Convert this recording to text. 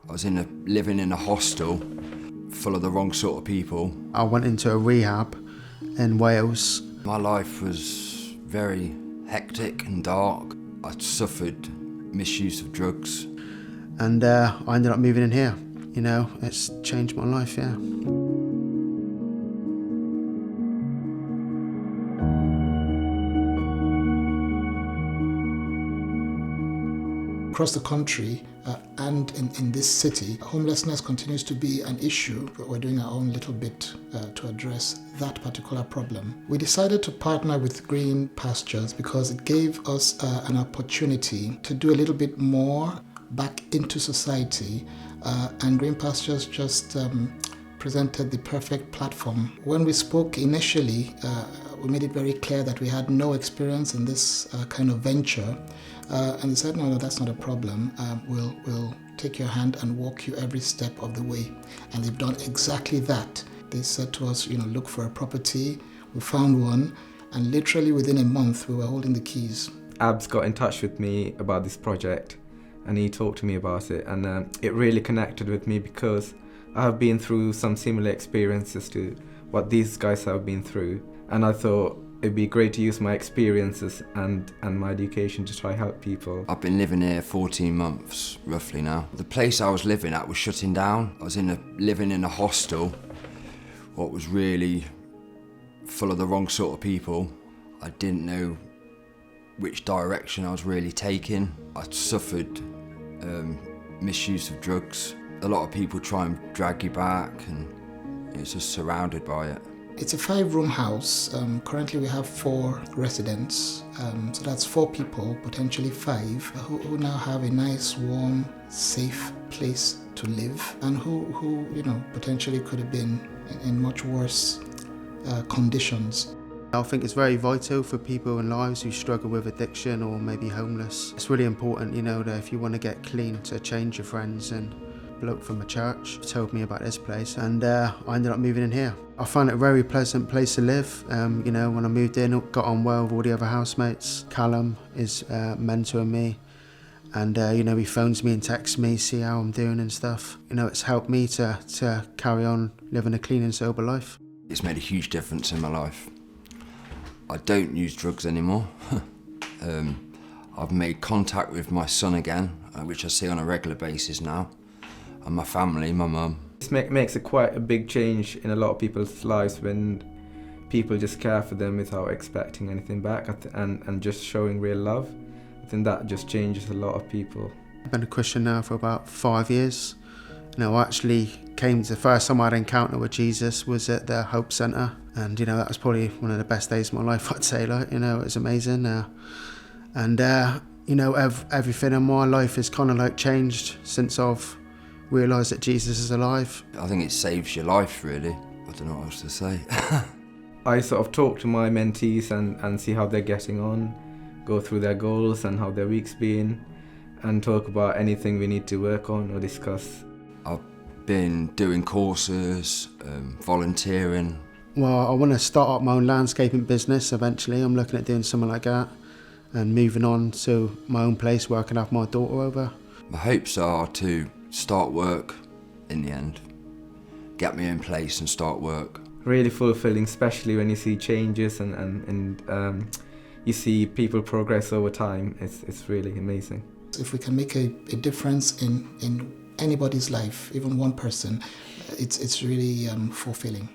I was living in a hostel full of the wrong sort of people. I went into a rehab in Wales. My life was very hectic and dark. I suffered misuse of drugs. And I ended up moving in here. You know, it's changed my life, yeah. Across the country and in this city, homelessness continues to be an issue. We're doing our own little bit to address that particular problem. We decided to partner with Green Pastures because it gave us an opportunity to do a little bit more back into society, and Green Pastures just presented the perfect platform. When we spoke initially, we made it very clear that we had no experience in this kind of venture. And they said, no, that's not a problem. We'll take your hand and walk you every step of the way. And they've done exactly that. They said to us, look for a property. We found one, and literally within a month, we were holding the keys. Abs got in touch with me about this project, and he talked to me about it, and it really connected with me because I have been through some similar experiences to what these guys have been through, and I thought it'd be great to use my experiences and my education to try help people. I've been living here 14 months, roughly now. The place I was living at was shutting down. I was living in a hostel, what was really full of the wrong sort of people. I didn't know which direction I was really taking. I suffered misuse of drugs. A lot of people try and drag you back, and it's just surrounded by it. It's a 5-room house. Currently we have 4 residents, so that's 4 people, potentially 5, who now have a nice, warm, safe place to live, and who potentially could have been in much worse conditions. I think it's very vital for people in lives who struggle with addiction or maybe homeless. It's really important, that if you want to get clean, to change your friends. And a bloke from a church told me about this place, and I ended up moving in here. I found it a very pleasant place to live. When I moved in, got on well with all the other housemates. Callum is mentoring me, and he phones me and texts me, see how I'm doing and stuff. It's helped me to carry on living a clean and sober life. It's made a huge difference in my life. I don't use drugs anymore. I've made contact with my son again, which I see on a regular basis now, and my family, my mum. This makes it quite a big change in a lot of people's lives when people just care for them without expecting anything back and just showing real love. I think that just changes a lot of people. I've been a Christian now for about 5 years. I actually the first time I had an encounter with Jesus was at the Hope Centre, and that was probably one of the best days of my life, I'd say. It was amazing, and everything in my life has kind of changed since I've realised that Jesus is alive. I think it saves your life, really. I don't know what else to say. I sort of talk to my mentees and see how they're getting on, go through their goals and how their week's been, and talk about anything we need to work on or discuss. I've been doing courses, volunteering. Well, I want to start up my own landscaping business eventually. I'm looking at doing something like that and moving on to my own place where I can have my daughter over. My hopes are to start work in the end, get my own place and start work. Really fulfilling, especially when you see changes and you see people progress over time. It's really amazing. If we can make a difference in anybody's life, even one person, it's really fulfilling.